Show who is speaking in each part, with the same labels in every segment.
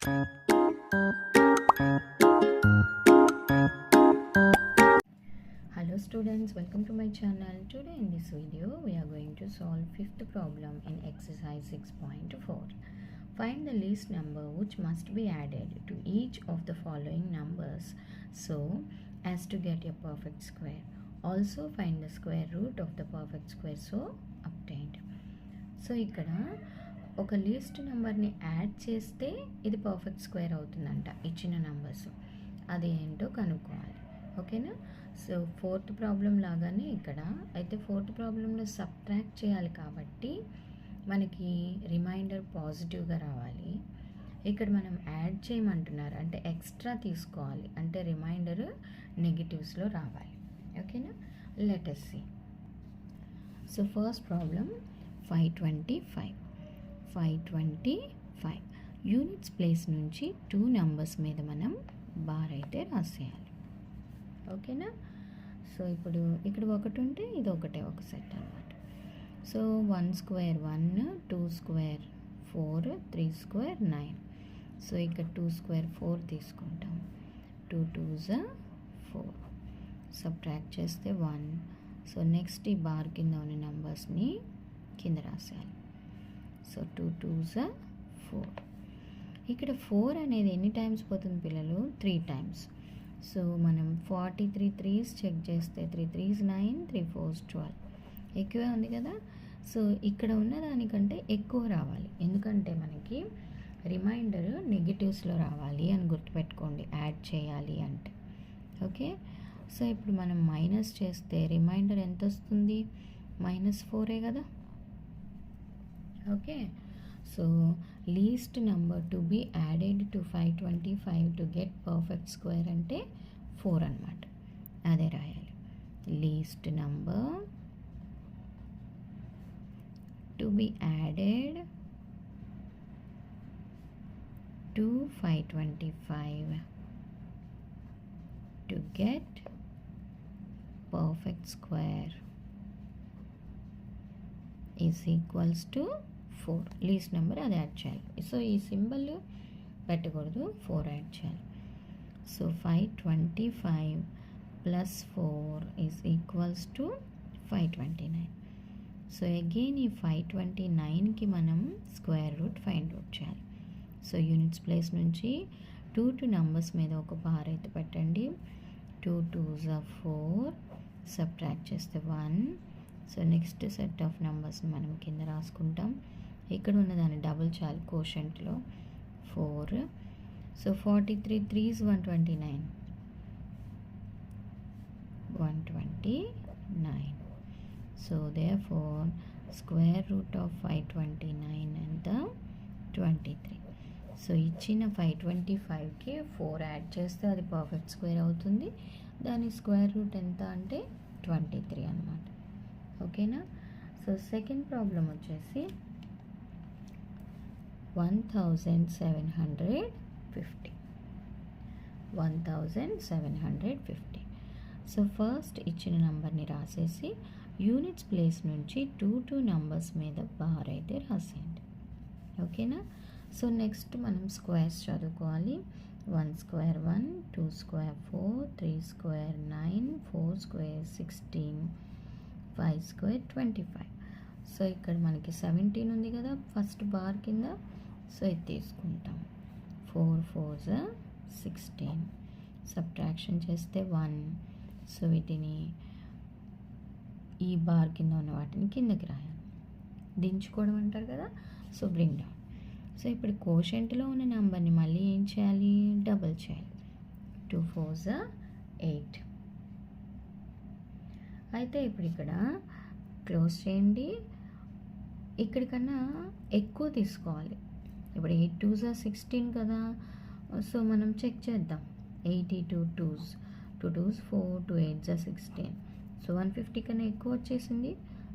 Speaker 1: Hello students, welcome to my channel. Today in this video we are going to solve fifth problem in exercise 6.4. Find the least number which must be added to each of the following numbers so as to get a perfect square. Also find the square root of the perfect square so obtained. So ఇక్కడ ఒక least నెంబర్ని add చేస్తే ఇది perfect square అవుతుందంట ఇచ్చిన numbers. అది ఏంటో కనుక్కోవాలి. ఓకేనా? సో ఫోర్త్ ప్రాబ్లం లాగానే ఇక్కడ అయితే ఫోర్త్ ప్రాబ్లంలో సబ్ట్రాక్ట్ చేయాలి కాబట్టి మనకి రిమైండర్ పాజిటివ్గా రావాలి. ఇక్కడ మనం యాడ్ చేయమంటున్నారు అంటే ఎక్స్ట్రా తీసుకోవాలి అంటే రిమైండర్ నెగిటివ్స్లో రావాలి. ఓకేనా? Let us see. So first problem 525 units place నుంచి 2 నెంబర్స్ మీద మనం బార్ అయితే రాసేయాలి. ఓకేనా? సో ఇప్పుడు ఇక్కడ ఒకటి ఉంటే ఇది ఒకటే ఒక సెట్ అన్నమాట. So 1 square 1, 2 square 4, 3 square 9. So ఇక్కడ 2 స్క్వేర్ 4 తీసుకుంటాం. 2 2s 4 సబ్ట్రాక్ట్ చేస్తే 1. సో నెక్స్ట్ ఈ బార్ కింద ఉన్న నెంబర్స్ని కింద రాసేయాలి. So 2 2s 4. ఇక్కడ 4 అనేది ఎన్ని టైమ్స్ పోతుంది పిల్లలు? 3 టైమ్స్. సో మనం 43 3s చెక్ చేస్తే 3 3s 9, 3 4s 12 ఎక్కువే ఉంది కదా. సో ఇక్కడ ఉన్న దానికంటే ఎక్కువ రావాలి ఎందుకంటే మనకి రిమైండర్ నెగిటివ్స్లో రావాలి అని గుర్తుపెట్టుకోండి యాడ్ చేయాలి అంటే. ఓకే? సో ఇప్పుడు మనం మైనస్ చేస్తే రిమైండర్ ఎంత వస్తుంది? -4 కదా. Okay? So least number to be added to 525 to get perfect square అంటే 4 అన్నమాట. అదే రాయాలి. Least number to be added to 525 to get perfect square is equals to 4. Least number అది యాడ్ చేయాలి. సో ఈ సింబల్ పెట్టకూడదు, 4 యాడ్ చేయాలి. So 525 + 4 is equals to 529. So again ఈ 529కి మనం స్క్వేర్ రూట్ ఫైండ్ అవుట్ చేయాలి. సో యూనిట్స్ ప్లేస్ నుంచి 2 నెంబర్స్ మీద ఒక బార్ అయితే పెట్టండి. 2 2s 4 సబ్ట్రాక్ట్ చేస్తే 1. సో నెక్స్ట్ సెట్ ఆఫ్ నెంబర్స్ని మనం కింద రాసుకుంటాం. ఇక్కడ ఉన్నదాన్ని డబుల్ చేయాలి కోషెంట్లో 4. So 43 3s 129. So therefore square root of 529 ఎంత? 23. సో ఇచ్చిన 525కి 4 యాడ్ చేస్తే అది పర్ఫెక్ట్ స్క్వేర్ అవుతుంది. దాని స్క్వేర్ రూట్ ఎంత అంటే 23 అన్నమాట. ఓకేనా? సో సెకండ్ ప్రాబ్లం వచ్చేసి 1750. సో ఫస్ట్ ఇచ్చిన నెంబర్ని రాసేసి యూనిట్స్ ప్లేస్ నుంచి 2 నెంబర్స్ మీద బార్ అయితే రాసేయండి. ఓకేనా? సో నెక్స్ట్ మనం స్క్వేర్స్ చదువుకోవాలి. 1 square 1, 2 square 4, 3 square 9, 4 square 16, 5 square 25. So ఇక్కడ మనకి 17 ఉంది కదా ఫస్ట్ బార్ కింద. సో ఇది తీసుకుంటాం. 4 4s 16 సబ్ట్రాక్షన్ చేస్తే 1. సో వీటిని ఈ బార్ కింద ఉన్న వాటిని కిందకి రాయాలి. దించుకోవడం అంటారు కదా. So bring down. సో ఇప్పుడు కోషెంట్లో ఉన్న నెంబర్ని మళ్ళీ ఏం చేయాలి? డబుల్ చేయాలి. 2 4s 8. అయితే ఇప్పుడు ఇక్కడ క్లోజ్ చేయండి. ఇక్కడికన్నా ఎక్కువ తీసుకోవాలి. ఇప్పుడు 8 2s 16 కదా. సో మనం చెక్ చేద్దాం. 82 2s 2 2s 4, 2 8s 16. సో 150 కన్నా ఎక్కువ వచ్చేసింది.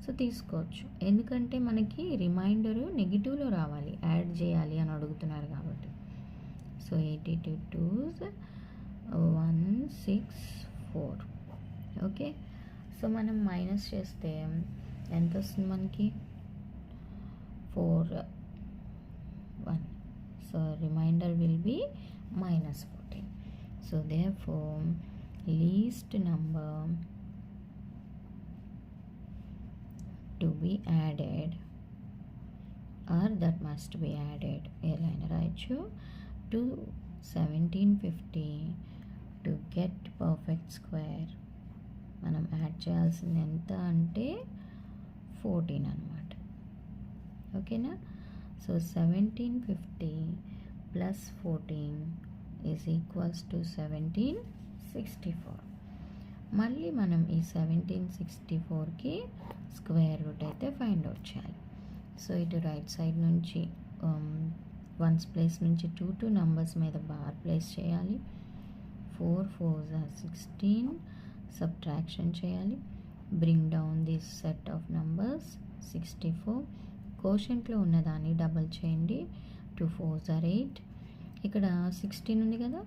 Speaker 1: సో తీసుకోవచ్చు ఎందుకంటే మనకి రిమైండర్ నెగిటివ్లో రావాలి యాడ్ చేయాలి అని అడుగుతున్నారు కాబట్టి. So 82 2s 164. ఓకే? సో మనం మైనస్ చేస్తే ఎంత వస్తుంది మనకి? 4 1. So So remainder will be minus 14. So therefore least number to be added or that must be added ఏలైనా రాయొచ్చు to 1750 to get perfect square మనం యాడ్ చేయాల్సింది ఎంత అంటే 14 అన్నమాట. ఓకేనా. So 1750 plus 14 is equals to 1764. మళ్ళీ మనం ఈ 1764కి స్క్వేర్ రూట్ అయితే ఫైండ్ అవుట్ చేయాలి. సో ఇటు రైట్ సైడ్ నుంచి వన్స్ ప్లేస్ నుంచి 2 నంబర్స్ మీద బార్ ప్లేస్ చేయాలి. 4 4s are 16 సబ్ట్రాక్షన్ చేయాలి. Bring down this set of numbers 64. కోషెంట్లో ఉన్నదాన్ని డబల్ చేయండి. 2 4s are 8. ఇక్కడ 16 ఉంది కదా,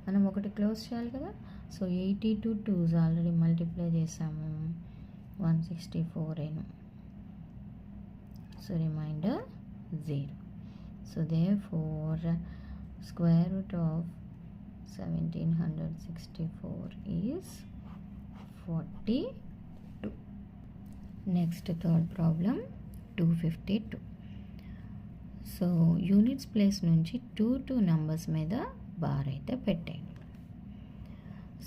Speaker 1: మనం ఒకటి క్లోజ్ చేయాలి కదా. సో 82 2s ఆల్రెడీ మల్టిప్లై చేసాము, 164 అయిన. So remainder 0. So therefore square root of 1764 is 42. Next third problem 252. So units place నుంచి 2 నంబర్స్ మీద బార్ అయితే పెట్టండి.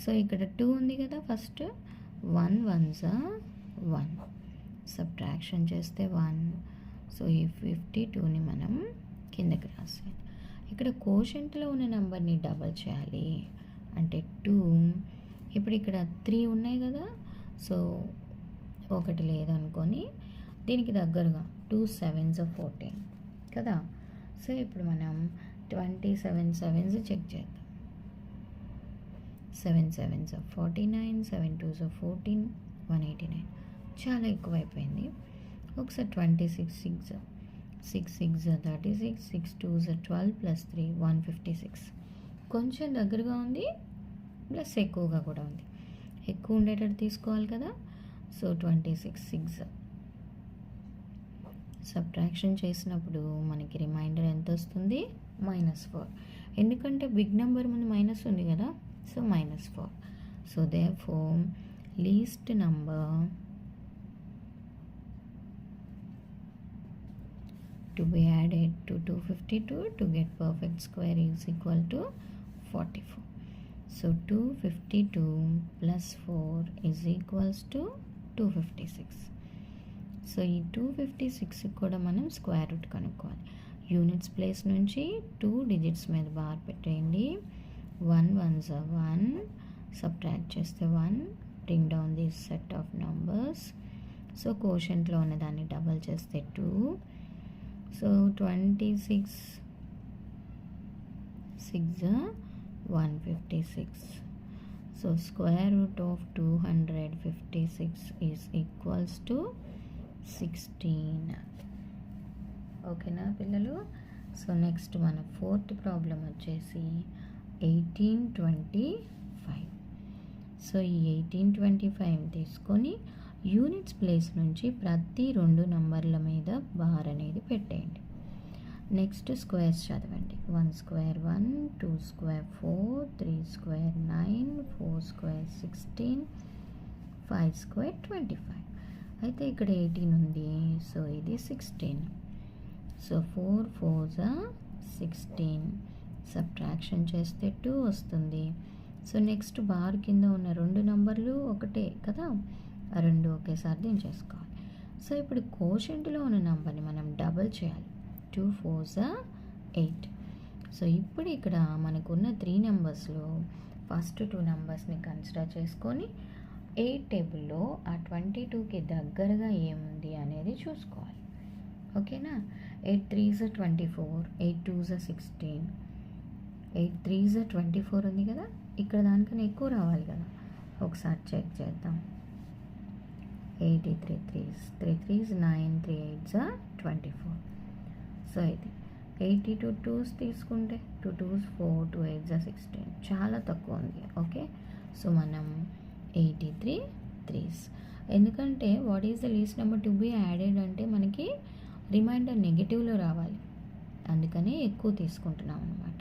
Speaker 1: సో ఇక్కడ 2 ఉంది కదా, ఫస్ట్ 1 1s are 1 సబ్ట్రాక్షన్ చేస్తే 1. సో ఈ 52ని మనం కిందకి రాసేయాలి. ఇక్కడ కోషెంట్లో ఉన్న నెంబర్ని డబల్ చేయాలి అంటే 2. ఇప్పుడు ఇక్కడ 3 ఉన్నాయి కదా, సో ఒకటి లేదనుకొని దీనికి దగ్గరగా 2 7s are 14 కదా. సో ఇప్పుడు మనం 27 7s చెక్ చేద్దాం. 7 7s are 49, 7 2s are 14, 189. చాలా ఎక్కువైపోయింది. ఒకసారి 26 6 6 are 36, 6 2s are 12 ప్లస్ 3 156. కొంచెం దగ్గరగా ఉంది, ప్లస్ ఎక్కువగా కూడా ఉంది. ఎక్కువ ఉండేటట్టు తీసుకోవాలి కదా. సో 26 6 సబ్ట్రాక్షన్ చేసినప్పుడు మనకి రిమైండర్ ఎంత వస్తుంది? -4. ఎందుకంటే బిగ్ నెంబర్ ముందు మైనస్ ఉంది కదా, so -4. So therefore least number to be added to 252 to get perfect square is equal to 44. So 252 plus 4 is equals to 256. So ఈ 256 కూడా మనం స్క్వేర్ రూట్ కనుక్కోవాలి. యూనిట్స్ ప్లేస్ నుంచి 2 డిజిట్స్ మీద బార్ పెట్టేయండి. 1 1s are 1 సబ్ట్రాక్ట్ చేస్తే 1. Bring down this set of numbers. So కోషెంట్లో ఉన్నదాన్ని డబల్ చేస్తే 2. So 26 6 156. So square root of 256 is equals to 16. ఓకేనా పిల్లలు. సో నెక్స్ట్ మన ఫోర్త్ ప్రాబ్లం వచ్చేసి 1825. సో ఈ 1825 తీసుకొని యూనిట్స్ ప్లేస్ నుంచి ప్రతి 2 నంబర్ల మీద బార్ అనేది పెట్టేయండి. నెక్స్ట్ స్క్వేర్స్ చదవండి. 1 square 1, 2 square 4, 3 square 9, 4 square 16, 5 square 25. అయితే ఇక్కడ 18 ఉంది, సో ఇది 16. సో 4 4s are 16 సబ్ట్రాక్షన్ చేస్తే 2 వస్తుంది. సో నెక్స్ట్ బార్ కింద ఉన్న 2 నంబర్లు ఒకటే కదా, ఆ 2 ఒకేసారి దించేసుకోవాలి. సో ఇప్పుడు కోషెంట్లో ఉన్న నెంబర్ని మనం డబల్ చేయాలి. 2 4s are 8. సో ఇప్పుడు ఇక్కడ మనకున్న 3 నెంబర్స్లో ఫస్ట్ 2 నెంబర్స్ని కన్సిడర్ చేసుకొని 8 టేబుల్లో ఆ 22కి దగ్గరగా ఏముంది అనేది చూసుకోవాలి. ఓకేనా. 8 3s are 24, 8 2s are 16, 8 3s are 24 ఉంది కదా, ఇక్కడ దానికన్నా ఎక్కువ రావాలి కదా. ఒకసారి చెక్ చేద్దాం. 83 3s 3 3s 9, 3 8s are 24. So ఇది 82 2s తీసుకుంటే 2 2s 4, 2 8s are 16. చాలా తక్కువ ఉంది. ఓకే. సో మనం 83 3s. ఎందుకంటే what is the least number to be added అంటే మనకి రిమైండర్ నెగిటివ్లో రావాలి. అందుకని ఎక్కువ తీసుకుంటున్నాం అనమాట.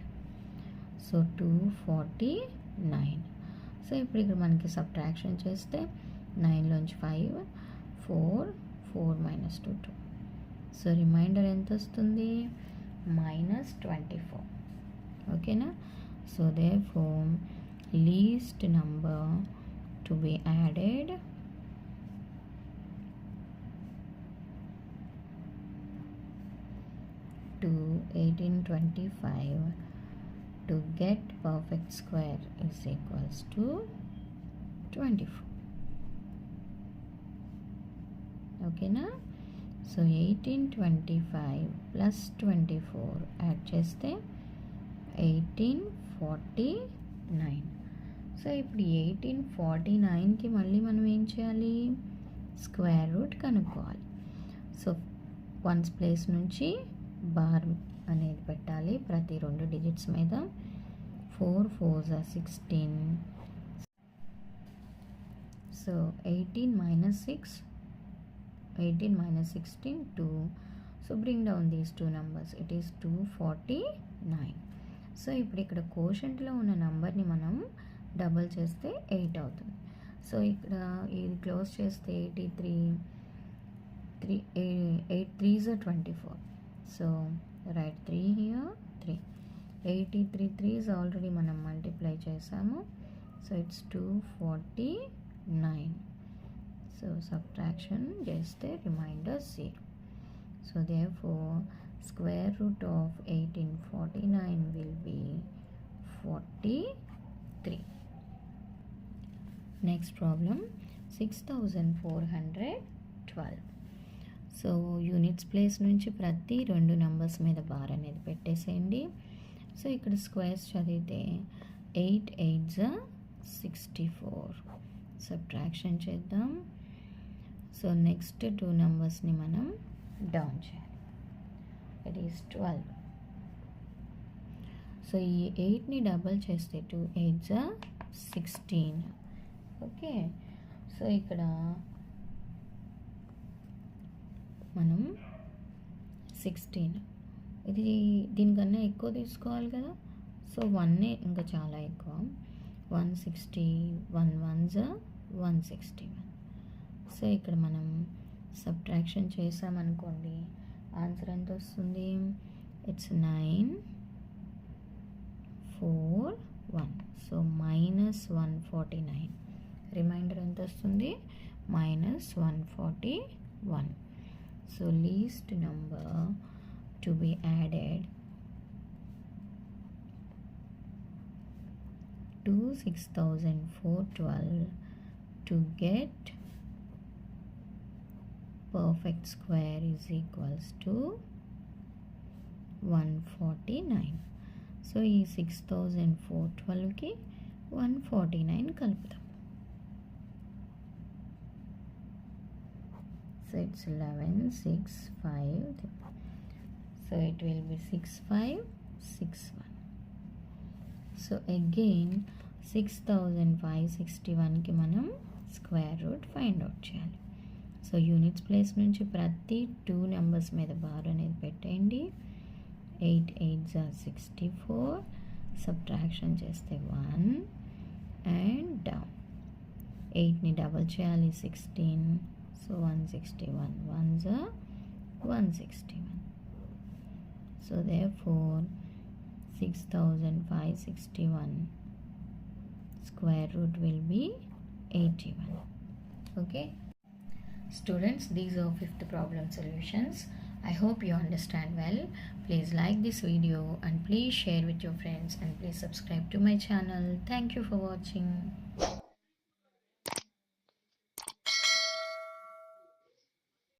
Speaker 1: సో 249. సో ఇప్పుడు ఇక్కడ మనకి సబ్ట్రాక్షన్ చేస్తే 9లోంచి 5, 4, 4 - 2, 2. సో రిమైండర్ ఎంత వస్తుంది? -24. ఓకేనా? So therefore least number to be added to 1825 to get perfect square is equals to 24. ఓకేనా? సో 1825 + 24 యాడ్ చేస్తే 1849. సో ఇప్పుడు 1849కి మళ్ళీ మనం ఏం చేయాలి? స్క్వేర్ రూట్ కనుక్కోవాలి. సో వన్స్ ప్లేస్ నుంచి బార్ అనేది పెట్టాలి ప్రతి 2 డిజిట్స్ మీద. 4 4s are 16. So 18 - 6, 18 - 16, 2. So bring down these 2 numbers. It is 249. So ఇప్పుడు ఇక్కడ కోషంట్లో ఉన్న నెంబర్ని మనం డబల్ చేస్తే 8 అవుతుంది. సో ఇక్కడ ఇది క్లోజ్ చేస్తే 83, 8 3s are 24. So write 3 here, 3. 83 3s already మనం మల్టిప్లై చేసాము. So it's 249. సో సబ్ట్రాక్షన్ చేస్తే remainder 0. So therefore square root of 1849 will be 43. Next problem, 6412. So units place నుంచి ప్రతి 2 numbers మీద బార్ అనేది పెట్టేసేయండి. సో ఇక్కడ స్క్వేర్స్ చదివితే 8 8s are 64. సబ్ట్రాక్షన్ చేద్దాం. సో నెక్స్ట్ 2 numbers-ని మనం డౌన్ చేయాలి. It is 12. సో ఈ 8ని డబల్ చేస్తే 2 8s are 16. ఓకే. సో ఇక్కడ మనం 16, ఇది దీనికన్నా ఎక్కువ తీసుకోవాలి కదా. సో 1 ఇంకా చాలా ఎక్కువ. 161 1s are 161. సో ఇక్కడ మనం సబ్ట్రాక్షన్ చేసామనుకోండి, ఆన్సర్ ఎంత వస్తుంది? ఇట్స్ 9 4 1. సో -149. రిమైండర్ ఎంత వస్తుంది? -141. So least number to be added to 6412 to get perfect square is equals to 149. So ఈ 6412కి 149 కలుపుతాం. So it's 11 6 5. So it will be 6561. So again 6561కి మనం స్క్వేర్ రూట్ ఫైండ్ అవుట్ చేయాలి. సో యూనిట్స్ ప్లేస్ నుంచి ప్రతి 2 numbers మీద bar అనేది పెట్టండి. 8 8s are 64. సబ్ట్రాక్షన్ చేస్తే 1 అండ్ డౌన్. 8ని డబల్ చేయాలి 16. So 161 1s are 161. So therefore 6561 square root will be 81. Okay students, these are 5th problem solutions. I hope you understand well. Please like this video and please share with your friends and please subscribe to my channel. Thank you for watching.